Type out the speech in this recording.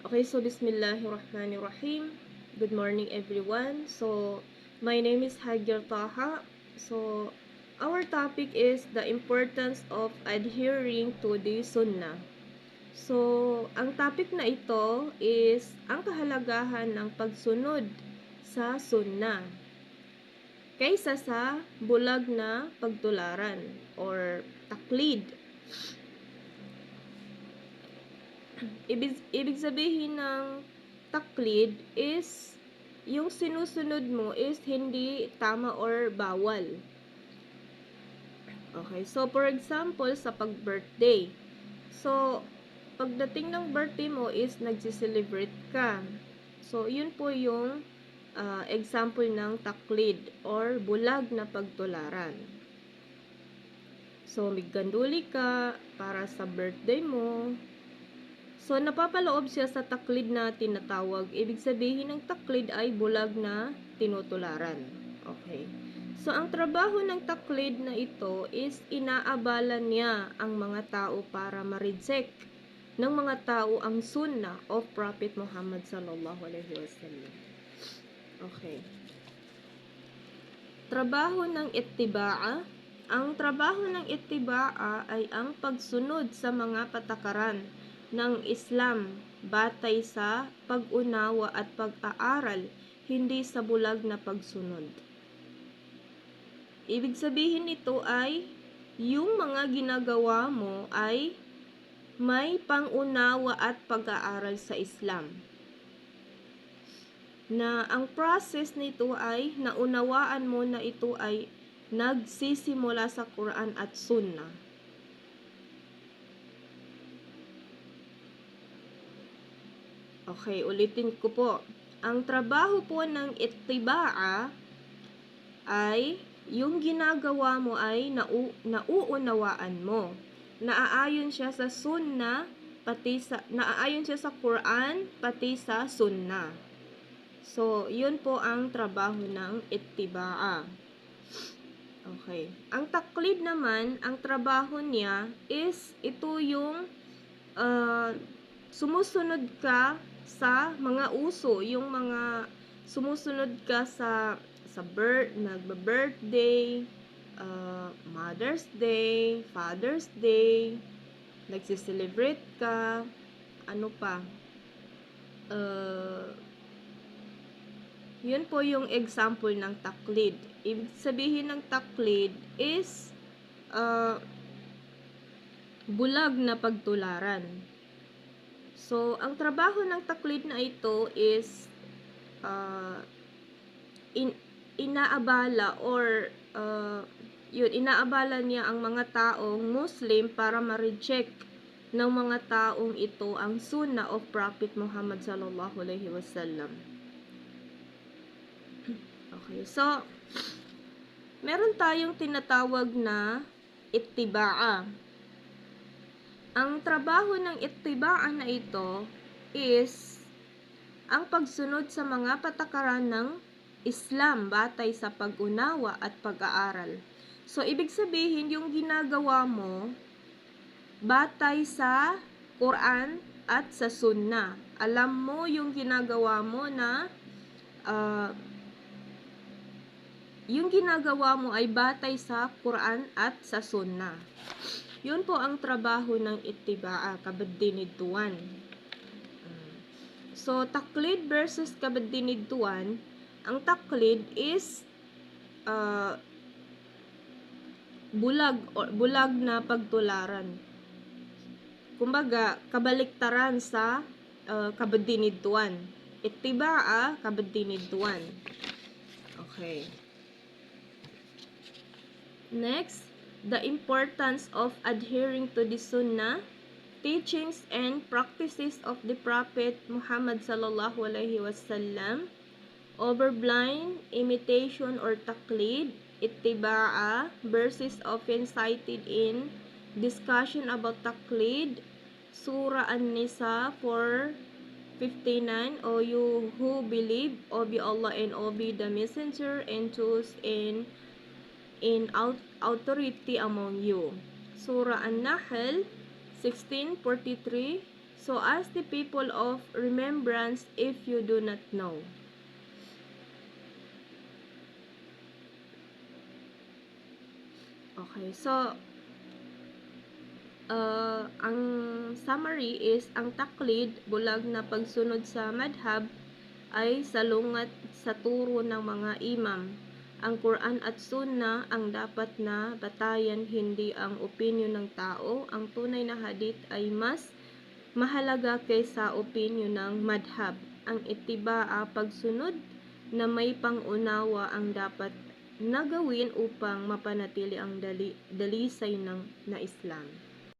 Okay, so Bismillahirrahmanirrahim. Good morning, everyone. So, my name is Hagyar Taha. So, our topic is the importance of adhering to the Sunnah. So, ang topic na ito is ang kahalagahan ng pagsunod sa Sunnah kaysa sa bulag na pagtularan or taklid. Ibig sabihin ng taklid is yung sinusunod mo is hindi tama or bawal. Okay, so for example, sa pag-birthday. So, pagdating ng birthday mo is nagsi-celebrate ka. So, yun po yung example ng taklid or bulag na pagtularan. So, migganduli ka para sa birthday mo. So, napapaloob siya sa taklid na tinatawag. Ibig sabihin ng taklid ay bulag na tinutularan. Okay. So, ang trabaho ng taklid na ito is inaabala niya ang mga tao para ma-reject ng mga tao ang sunnah of Prophet Muhammad sallallahu alaihi wasallam. Okay. Trabaho ng ittiba'a. Ang trabaho ng ittiba'a ay ang pagsunod sa mga patakaran ng Islam batay sa pag-unawa at pag-aaral, hindi sa bulag na pagsunod. Ibig sabihin nito ay yung mga ginagawa mo ay may pang-unawa at pag-aaral sa Islam. Na ang process nito ay naunawaan mo na ito ay nagsisimula sa Quran at Sunnah. Okay, ulitin ko po. Ang trabaho po ng ittiba'a ay yung ginagawa mo ay nauunawaan mo. Naaayon siya sa Sunnah, naaayon siya sa Quran, pati sa Sunnah. So, yun po ang trabaho ng ittiba'a. Okay. Ang taklid naman, ang trabaho niya is ito yung sumusunod ka sa mga uso, yung mga sumusunod ka sa nagbe-birthday, Mother's Day, Father's Day, nagsi-celebrate ka, ano pa, yun po yung example ng taklid. Ibig sabihin ng taklid is bulag na pagtularan. So, ang trabaho ng taklid na ito is inaabala or inaabala niya ang mga taong Muslim para ma-reject ng mga taong ito ang sunnah of Prophet Muhammad sallallahu alaihi wasallam. Okay, so meron tayong tinatawag na ittiba'a. Ang trabaho ng ittiba'a na ito is ang pagsunod sa mga patakaran ng Islam batay sa pag-unawa at pag-aaral. So, ibig sabihin, yung ginagawa mo batay sa Quran at sa Sunnah. Alam mo yung ginagawa mo na yung ginagawa mo ay batay sa Quran at sa Sunnah. Yun po ang trabaho ng ittiba'a, kabadinidtuan. So, taklid versus kabadinidtuan, ang taklid is bulag na pagtularan. Kumbaga, kabaliktaran sa kabadinidtuan. Ittiba'a, kabadinidtuan. Okay. Next, the importance of adhering to the Sunnah, teachings and practices of the Prophet Muhammad sallallahu alaihi wasallam over blind imitation or taklid, ittiba'a, verses often cited in discussion about taklid, Surah An-Nisa 4:59, O you who believe, obey Allah and obey the messenger and those in authority among you. Surah An-Nahl 16:43, So ask the people of remembrance if you do not know. Okay, so ang summary is ang taklid, bulag na pagsunod sa madhab ay salungat sa turo ng mga imam. Ang Quran at Sunnah ang dapat na batayan, hindi ang opinyon ng tao. Ang tunay na hadith ay mas mahalaga kaysa opinyon ng madhab. Ang itibaa, pagsunod na may pangunawa ang dapat na gawin upang mapanatili ang dalisay ng na Islam.